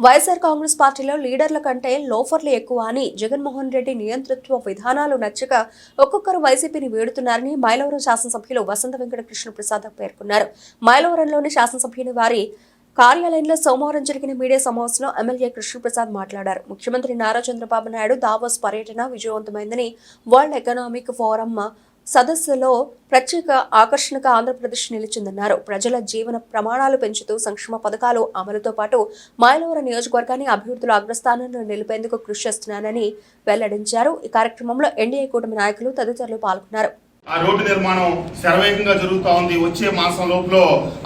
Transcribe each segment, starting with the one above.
వైఎస్ఆర్ కాంగ్రెస్ పార్టీలో లీడర్ల కంటే లోఫర్లు ఎక్కువ అని జగన్మోహన్ రెడ్డి నియంతృత్వ విధానాలు నచ్చక ఒక్కొక్కరు వైసీపీని వేడుతున్నారని మైలవరం శాసనసభ్యులు వసంత వెంకట కృష్ణ ప్రసాద్ పేర్కొన్నారు. మైలవరంలోని శాసనసభ్యుని వారి కార్యాలయంలో సోమవారం జరిగిన మీడియా సమావేశంలో ఎమ్మెల్యే కృష్ణప్రసాద్ మాట్లాడారు. ముఖ్యమంత్రి నారా చంద్రబాబు నాయుడు దావోస్ పర్యటన విజయవంతమైందని వరల్డ్ ఎకనామిక్ ఫోరం సదస్సులో ప్రత్యేక ఆకర్షణగా ఆంధ్రప్రదేశ్ నిలిచిందన్నారు. ప్రజల జీవన ప్రమాణాలు పెంచుతూ సంక్షేమ పథకాలు అమలుతో పాటు మైలవరం నియోజకవర్గాన్ని అభివృద్ధిలో అగ్రస్థానంలో నిలిపేందుకు కృషి చేస్తున్నానని వెల్లడించారు. ఈ కార్యక్రమంలో ఎన్డీఏ కూటమి నాయకులు తదితరులు పాల్గొన్నారు. ఆ రోడ్డు నిర్మాణం శరవేగంగా జరుగుతూ ఉంది. వచ్చే మాసం లోపల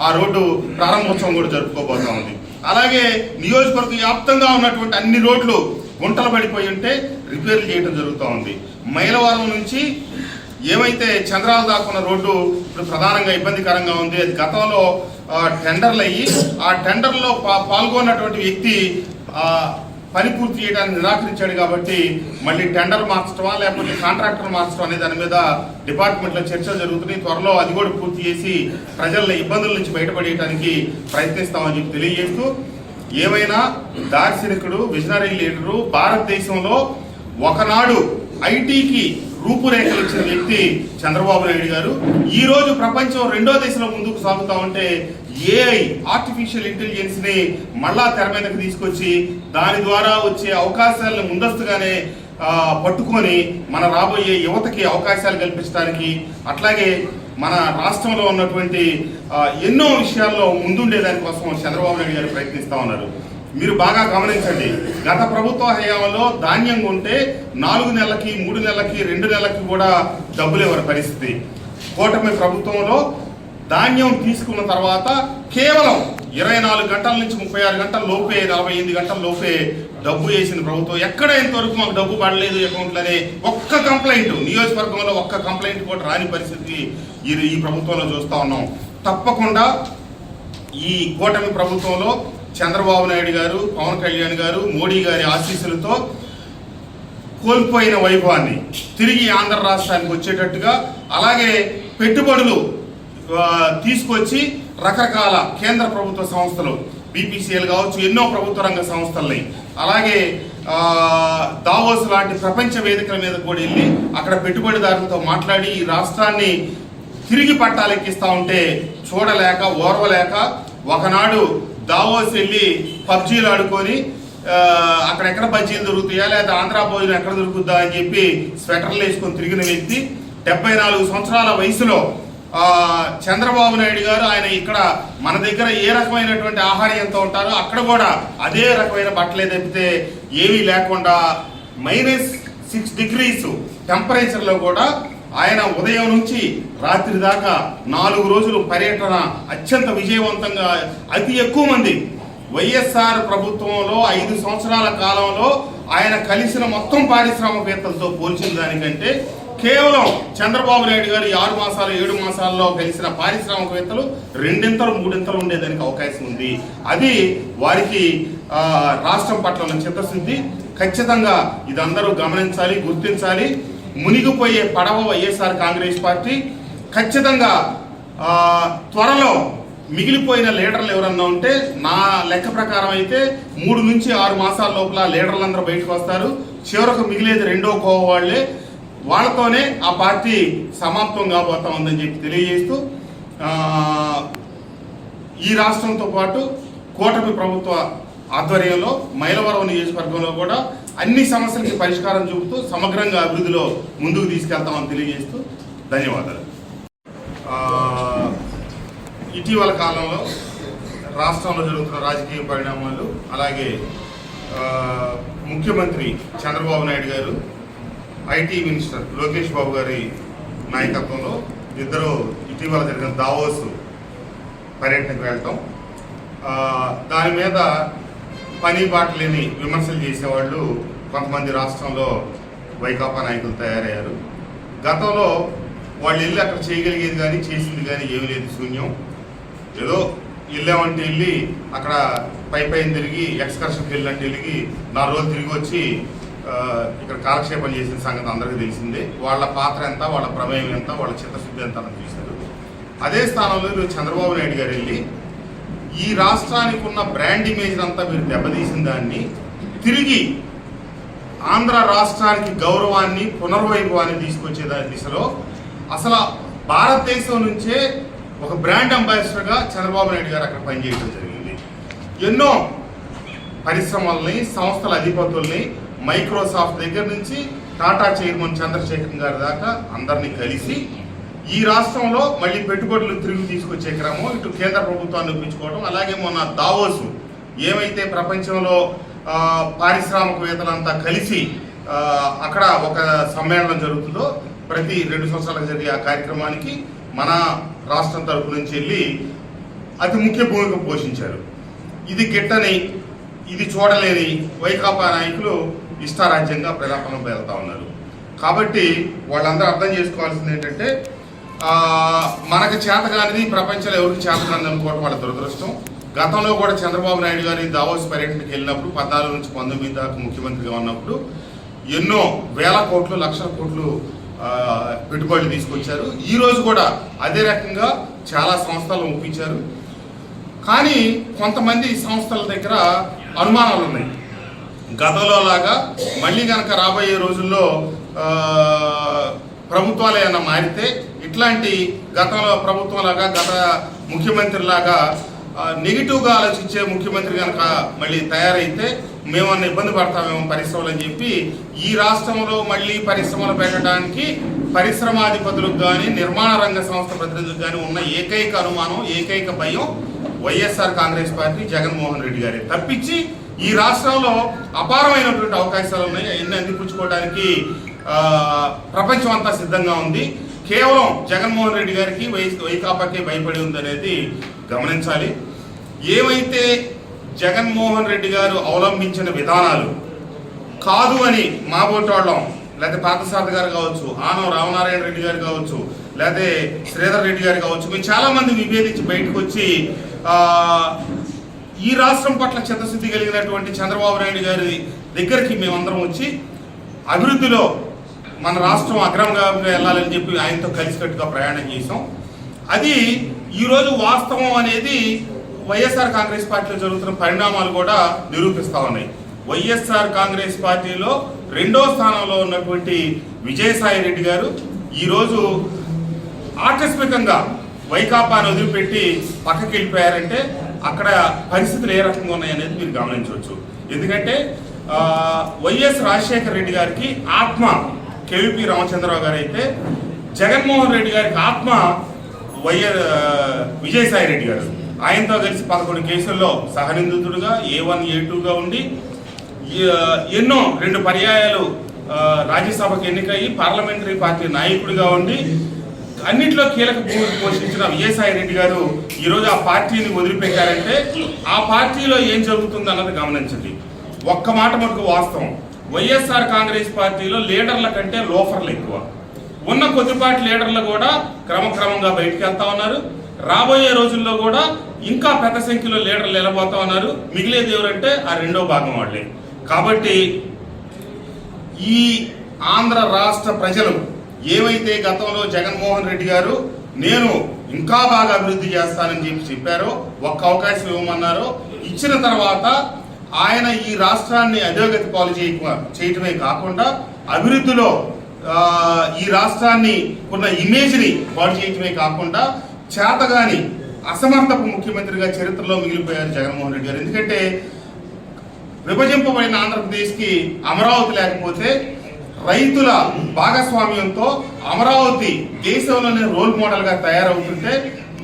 ఆ రోడ్డు ప్రారంభోత్సవం కూడా జరుపుకోబోతా ఉంది. అలాగే నియోజకవర్గ వ్యాప్తంగా ఉన్నటువంటి అన్ని రోడ్లు గుంటలు పడిపోయి ఉంటే రిపేర్లు చేయడం జరుగుతూ ఉంది. మైలవరం నుంచి ఏమైతే చంద్రాల దాకున్న రోడ్డు ఇప్పుడు ప్రధానంగా ఇబ్బందికరంగా ఉంది. అది గతంలో టెండర్లు అయ్యి ఆ టెండర్లో పాల్గొన్నటువంటి వ్యక్తి పని పూర్తి చేయడానికి నిరాకరించాడు. కాబట్టి మళ్ళీ టెండర్ మార్చడమా లేకపోతే కాంట్రాక్టర్ మార్చడం అనే దాని మీద డిపార్ట్మెంట్లో చర్చలు జరుగుతున్నాయి. త్వరలో అది కూడా పూర్తి చేసి ప్రజల ఇబ్బందుల నుంచి బయటపడేయడానికి ప్రయత్నిస్తామని చెప్పి తెలియజేస్తూ, ఏమైనా దార్శనికుడు విజనరీ లీడరు భారతదేశంలో ఒకనాడు ఐటీకి రూపురేఖలు ఇచ్చిన వ్యక్తి చంద్రబాబు నాయుడు గారు. ఈ రోజు ప్రపంచం రెండో దశలో ముందుకు సాగుతా ఉంటే ఏఐ ఆర్టిఫిషియల్ ఇంటెలిజెన్స్ ని మళ్ళా తెర మీదకి తీసుకొచ్చి దాని ద్వారా వచ్చే అవకాశాలను ముందస్తుగానే పట్టుకొని మన రాబోయే యువతకి అవకాశాలు కల్పించడానికి, అట్లాగే మన రాష్ట్రంలో ఉన్నటువంటి ఎన్నో విషయాల్లో ముందుండే దానికోసం చంద్రబాబు నాయుడు గారు ప్రయత్నిస్తూ ఉన్నారు. మీరు బాగా గమనించండి, గత ప్రభుత్వ హయాంలో ధాన్యం కొంటే 4 నెలలకి 3 నెలలకి 2 నెలలకి కూడా డబ్బులు ఇవ్వని పరిస్థితి. కూటమి ప్రభుత్వంలో ధాన్యం తీసుకున్న తర్వాత కేవలం 24 గంటల నుంచి 36 గంటల లోపే 48 గంటల లోపే డబ్బు వేసిన ప్రభుత్వం. ఎక్కడ ఇంతవరకు మాకు డబ్బు పడలేదు అకౌంట్లోనే ఒక్క కంప్లైంట్, నియోజకవర్గంలో ఒక్క కంప్లైంట్ కూడా రాని పరిస్థితి ఈ ప్రభుత్వంలో చూస్తూ ఉన్నాం. తప్పకుండా ఈ కూటమి ప్రభుత్వంలో చంద్రబాబు నాయుడు గారు, పవన్ కళ్యాణ్ గారు, మోడీ గారి ఆశీస్సులతో కోల్పోయిన వైభవాన్ని తిరిగి ఆంధ్ర రాష్ట్రానికి వచ్చేటట్టుగా, అలాగే పెట్టుబడులు తీసుకొచ్చి రకరకాల కేంద్ర ప్రభుత్వ సంస్థలు బీపీసీఎల్ కావచ్చు, ఎన్నో ప్రభుత్వ రంగ సంస్థలని, అలాగే దావోస్ లాంటి ప్రపంచ వేదికల మీద కూడా వెళ్ళి అక్కడ పెట్టుబడిదారులతో మాట్లాడి ఈ రాష్ట్రాన్ని తిరిగి పట్టాలెక్కిస్తూ ఉంటే చూడలేక ఓర్వలేక ఒకనాడు దావోస్ వెళ్ళి పబ్జీలు ఆడుకొని అక్కడెక్కడ బజ్జీలు దొరుకుతాయా లేదా ఆంధ్ర భోజనం ఎక్కడ దొరుకుద్దా అని చెప్పి స్వెటర్లు వేసుకొని తిరిగిన వ్యక్తి 74 సంవత్సరాల వయసులో చంద్రబాబు నాయుడు గారు ఆయన ఇక్కడ మన దగ్గర ఏ రకమైనటువంటి ఆహారం ఎంత ఉంటారో అక్కడ కూడా అదే రకమైన బట్టలే తప్పితే ఏమీ లేకుండా -6 డిగ్రీస్ టెంపరేచర్లో కూడా ఆయన ఉదయం నుంచి రాత్రి దాకా 4 రోజులు పర్యటన అత్యంత విజయవంతంగా అతి ఎక్కువ మంది వైఎస్ఆర్ ప్రభుత్వంలో 5 సంవత్సరాల కాలంలో ఆయన కలిసిన మొత్తం పారిశ్రామికవేత్తలతో పోల్చిన దానికంటే కేవలం చంద్రబాబు నాయుడు గారు 6 మాసాలు 7 మాసాల్లో కలిసిన పారిశ్రామికవేత్తలు 2 3 ఉండేదానికి అవకాశం ఉంది. అది వారికి రాష్ట్రం పట్ల ఉన్న చిత్తశుద్ధి. ఖచ్చితంగా ఇదందరూ గమనించాలి, గుర్తించాలి. మునిగిపోయే పడవ వైఎస్ఆర్ కాంగ్రెస్ పార్టీ. ఖచ్చితంగా త్వరలో మిగిలిపోయిన లీడర్లు ఎవరన్నా ఉంటే నా లెక్క ప్రకారం అయితే 3 నుంచి 6 మాసాల లోపల లీడర్లందరూ బయటకు వస్తారు. చివరకు మిగిలేది రెండో కోవ వాళ్లే. వాళ్ళతోనే ఆ పార్టీ సమాప్తం కాబోతా ఉందని చెప్పి తెలియజేస్తూ, ఈ రాష్ట్రంతో పాటు కూటమి ప్రభుత్వ ఆధ్వర్యంలో మైలవరం నియోజకవర్గంలో కూడా అన్ని సమస్యలకి పరిష్కారం చూపుతూ సమగ్రంగా అభివృద్ధిలో ముందుకు తీసుకెళ్తామని తెలియజేస్తూ ధన్యవాదాలు. ఇటీవల కాలంలో రాష్ట్రంలో జరుగుతున్న రాజకీయ పరిణామాలు, అలాగే ముఖ్యమంత్రి చంద్రబాబు నాయుడు గారు, ఐటీ మినిస్టర్ లోకేష్ బాబు గారి నాయకత్వంలో ఇద్దరు ఇటీవల జరిగిన దావోస్ పర్యటనకు వెళ్ళటం, దాని మీద పని బాట లేని విమర్శలు చేసేవాళ్ళు కొంతమంది రాష్ట్రంలో వైకాపా నాయకులు తయారయ్యారు. గతంలో వాళ్ళు వెళ్ళి అక్కడ చేయగలిగేది కానీ చేసింది కానీ ఏమీ లేదు, శూన్యం. ఏదో వెళ్ళామంటే వెళ్ళి అక్కడ పైన తిరిగి ఎక్స్కర్షన్కి వెళ్ళినట్టు వెళ్ళి 4 రోజులు తిరిగి వచ్చి ఇక్కడ కాలక్షేపం చేసిన సంగతి అందరికీ తెలిసిందే. వాళ్ళ పాత్ర ఎంత, వాళ్ళ ప్రమేయం ఎంత, వాళ్ళ చిత్తశుద్ధి ఎంత అని చూశారు. అదే స్థానంలో చంద్రబాబు నాయుడు గారు వెళ్ళి ఈ రాష్ట్రానికి ఉన్న బ్రాండ్ ఇమేజ్ అంతా మీరు దెబ్బతీసిన దాన్ని తిరిగి ఆంధ్ర రాష్ట్రానికి గౌరవాన్ని పునర్వైభవాన్ని తీసుకొచ్చే దిశలో అసలు భారతదేశం నుంచే ఒక బ్రాండ్ అంబాసిడర్గా చంద్రబాబు నాయుడు గారు అక్కడ పనిచేయడం జరిగింది. ఎన్నో పరిశ్రమల్ని, సంస్థల అధిపతుల్ని, మైక్రోసాఫ్ట్ దగ్గర నుంచి టాటా చైర్మన్ చంద్రశేఖర్ గారి దాకా అందరినీ కలిసి ఈ రాష్ట్రంలో మళ్ళీ పెట్టుబడులు తిరిగి తీసుకొచ్చే క్రమం, ఇటు కేంద్ర ప్రభుత్వాన్ని ఒప్పించుకోవడం, అలాగే మొన్న దావోస్ ఏమైతే ప్రపంచంలో పారిశ్రామికవేత్తలంతా కలిసి అక్కడ ఒక సమ్మేళనం జరుగుతుందో ప్రతి 2 సంవత్సరాలకు జరిగే ఆ కార్యక్రమానికి మన రాష్ట్రం తరపు నుంచి వెళ్ళి అతి ముఖ్య భూమిక పోషించారు. ఇది గిట్టని, ఇది చూడలేని వైకాపా నాయకులు ఇష్టారాజ్యంగా ప్రజాపనం వెళ్తా ఉన్నారు. కాబట్టి వాళ్ళందరూ అర్థం చేసుకోవాల్సింది ఏంటంటే మనకు చేతగానిది ప్రపంచంలో ఎవరికి చేతగానిది అనుకోవడం వాళ్ళ దురదృష్టం. గతంలో కూడా చంద్రబాబు నాయుడు గారి దావోస్ పర్యటనకి వెళ్ళినప్పుడు 14 నుంచి 19 దాకా ముఖ్యమంత్రిగా ఉన్నప్పుడు ఎన్నో వేల కోట్లు, లక్షల కోట్లు పెట్టుబడులు తీసుకొచ్చారు. ఈరోజు కూడా అదే రకంగా చాలా సంస్థలను ఒప్పించారు. కానీ కొంతమంది సంస్థల దగ్గర అనుమానాలు ఉన్నాయి. గతంలో లాగా మళ్ళీ కనుక రాబోయే రోజుల్లో ప్రభుత్వాలు ఏమైనా మారితే ఇట్లాంటి గతంలో ప్రభుత్వం లాగా, గత ముఖ్యమంత్రి లాగా నెగిటివ్గా ఆలోచించే ముఖ్యమంత్రి కనుక మళ్ళీ తయారైతే మేమన్నా ఇబ్బంది పడతామేమో పరిశ్రమలు అని చెప్పి ఈ రాష్ట్రంలో మళ్ళీ పరిశ్రమలు పెట్టడానికి పరిశ్రమాధిపతులకు కానీ, నిర్మాణ రంగ సంస్థ ప్రతినిధులకు కానీ ఉన్న ఏకైక అనుమానం, ఏకైక భయం వైఎస్ఆర్ కాంగ్రెస్ పార్టీ, జగన్మోహన్ రెడ్డి గారే తప్పించి ఈ రాష్ట్రంలో అపారమైనటువంటి అవకాశాలు ఉన్నాయి. అవన్నీ అందిపుచ్చుకోవడానికి ప్రపంచం అంతా సిద్ధంగా ఉంది. కేవలం జగన్మోహన్ రెడ్డి గారికి వైకాపాకే భయపడి ఉందనేది గమనించాలి. ఏమైతే జగన్మోహన్ రెడ్డి గారు అవలంబించిన విధానాలు కాదు అని మాబోటోళ్ళం, లేకపోతే పార్థసారథి గారు కావచ్చు, ఆనం రామనారాయణ రెడ్డి గారు కావచ్చు, లేకపోతే శ్రీధర్ రెడ్డి గారు కావచ్చు, మేము చాలామంది విభేదించి బయటకు వచ్చి ఈ రాష్ట్రం పట్ల చిత్తశుద్ధి కలిగినటువంటి చంద్రబాబు నాయుడు గారి దగ్గరికి మేమందరం వచ్చి అభివృద్ధిలో మన రాష్ట్రం అగ్రంగా వెళ్ళాలని చెప్పి ఆయనతో కలిసికట్టుగా ప్రయాణం చేసాం. అది ఈరోజు వాస్తవం అనేది వైఎస్ఆర్ కాంగ్రెస్ పార్టీలో జరుగుతున్న పరిణామాలు కూడా నిరూపిస్తూ ఉన్నాయి. వైఎస్ఆర్ కాంగ్రెస్ పార్టీలో 2వ స్థానంలో ఉన్నటువంటి విజయసాయి రెడ్డి గారు ఈరోజు ఆకస్మికంగా వైకాపాను వదిలిపెట్టి పక్కకి వెళ్ళిపోయారంటే అక్కడ పరిస్థితులు ఏ రకంగా ఉన్నాయనేది మీరు గమనించవచ్చు. ఎందుకంటే వైఎస్ రాజశేఖర రెడ్డి గారికి ఆత్మ కేవీపీ రామచంద్రరావు గారు అయితే, జగన్మోహన్ రెడ్డి గారికి ఆత్మ విజయసాయి రెడ్డి గారు. ఆయనతో కలిసి 11 కేసుల్లో సహనిందితుడుగా A1, A2గా ఉండి ఎన్నో 2 పర్యాయాలు రాజ్యసభకు ఎన్నికయ్యి పార్లమెంటరీ పార్టీ నాయకుడిగా ఉండి అన్నింటిలో కీలక భూమిక పోషించిన విజయసాయి రెడ్డి గారు ఈరోజు ఆ పార్టీని వదిలిపెట్టారంటే ఆ పార్టీలో ఏం జరుగుతుంది అన్నది గమనించండి. ఒక్క మాట మటుకు వాస్తవం, వైఎస్ఆర్ కాంగ్రెస్ పార్టీలో లీడర్ల కంటే లోఫర్లు ఎక్కువ. ఉన్న కొద్దిపాటి లీడర్లు కూడా క్రమక్రమంగా బయటికి వెళ్తా ఉన్నారు. రాబోయే రోజుల్లో కూడా ఇంకా పెద్ద సంఖ్యలో లీడర్లు నిలబోతా ఉన్నారు. మిగిలేది ఎవరంటే ఆ 2వ భాగం వాళ్ళే. కాబట్టి ఈ ఆంధ్ర రాష్ట్ర ప్రజలు ఏవైతే గతంలో జగన్మోహన్ రెడ్డి గారు నేను ఇంకా బాగా అభివృద్ధి చేస్తానని చెప్పారో, ఒక్క అవకాశం ఇవ్వమన్నారో, ఇచ్చిన తర్వాత ఆయన ఈ రాష్ట్రాన్ని అధోగతి పాలు చేయటమే కాకుండా అభివృద్ధిలో ఈ రాష్ట్రాన్ని ఉన్న ఇమేజ్ని పాడు చేయటమే కాకుండా చేతగాని అసమర్థపు ముఖ్యమంత్రిగా చరిత్రలో మిగిలిపోయారు జగన్మోహన్ రెడ్డి గారు. ఎందుకంటే విభజింపబడిన ఆంధ్రప్రదేశ్కి అమరావతి లేకపోతే రైతుల భాగస్వామ్యంతో అమరావతి దేశంలోనే రోల్ మోడల్గా తయారవుతుంటే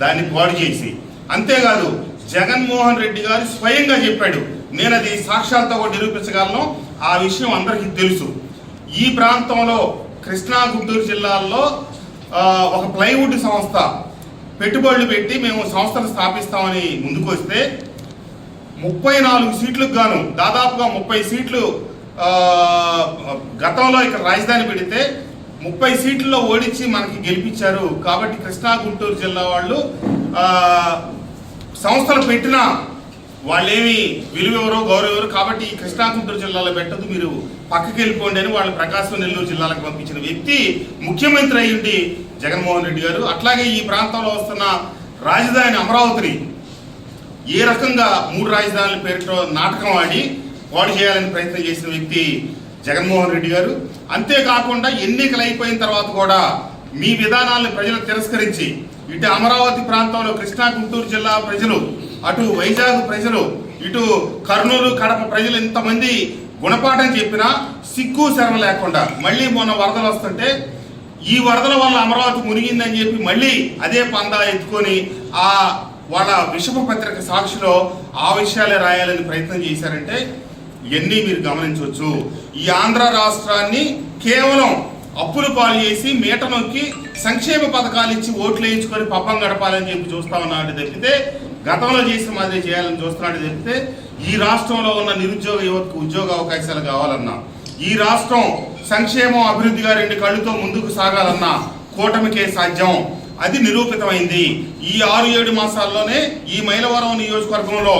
దాన్ని పాడు చేసి, అంతేకాదు జగన్మోహన్ రెడ్డి గారు స్వయంగా చెప్పాడు, నేను అది సాక్ష్యాలతో కూడా నిరూపించగలను, ఆ విషయం అందరికీ తెలుసు. ఈ ప్రాంతంలో కృష్ణా, గుంటూరు జిల్లాల్లో ఒక ప్లైవుడ్ సంస్థ పెట్టుబడులు పెట్టి మేము సంస్థను స్థాపిస్తామని ముందుకు వస్తే 34 సీట్లకు గాను దాదాపుగా 30 సీట్లు గతంలో ఇక్కడ రాజధాని పెడితే 30 సీట్లలో ఓడించి మనకి గెలిపించారు. కాబట్టి కృష్ణా, గుంటూరు జిల్లా వాళ్ళు సంస్థలు పెట్టినా వాళ్ళేమి విలువెవరో గౌరవెవరు, కాబట్టి ఈ కృష్ణా, గుంటూరు జిల్లాలో పెట్టదు, మీరు పక్కకి వెళ్ళిపోండి అని వాళ్ళు ప్రకాశం, నెల్లూరు జిల్లాలకు పంపించిన వ్యక్తి ముఖ్యమంత్రి అయ్యింది జగన్మోహన్ రెడ్డి గారు. అట్లాగే ఈ ప్రాంతంలో వస్తున్న రాజధాని అమరావతిని ఏ రకంగా 3 రాజధానుల పేరుతో నాటకం ఆడి పాడు చేయాలని ప్రయత్నం చేసిన వ్యక్తి జగన్మోహన్ రెడ్డి గారు. అంతేకాకుండా ఎన్నికలు అయిపోయిన తర్వాత కూడా మీ విధానాలను ప్రజలు తిరస్కరించి ఇటు అమరావతి ప్రాంతంలో కృష్ణా గుంటూరు జిల్లా ప్రజలు, అటు వైజాగ్ ప్రజలు, ఇటు కర్నూలు కడప ప్రజలు ఇంతమంది గుణపాఠం చెప్పినా సిగ్గు శరం లేకుండా మళ్ళీ మొన్న వరదలు వస్తుంటే ఈ వరదల వల్ల అమరావతి మునిగిందని చెప్పి మళ్ళీ అదే పందా ఎత్తుకొని ఆ వాళ్ళ విషప పత్రిక సాక్షిలో ఆ విషయాలే రాయాలని ప్రయత్నం చేశారంటే ఇవన్నీ మీరు గమనించవచ్చు. ఈ ఆంధ్ర రాష్ట్రాన్ని కేవలం అప్పులు పాలు చేసి మీట నొక్కి సంక్షేమ పథకాలు ఇచ్చి ఓట్లు వేయించుకొని పబ్బం గడపాలని చెప్పి చూస్తా ఉన్నాడు తప్పితే, గతంలో చేసిన మాదిరి చేయాలని చూస్తున్నాడు తప్పితే, ఈ రాష్ట్రంలో ఉన్న నిరుద్యోగ యువతకు ఉద్యోగ అవకాశాలు కావాలన్నా, ఈ రాష్ట్రం సంక్షేమం అభివృద్ధిగా 2 కళ్ళుతో ముందుకు సాగాలన్నా కూటమికే సాధ్యం. అది నిరూపితమైంది. ఈ 6-7 మాసాల్లోనే ఈ మైలవరం నియోజకవర్గంలో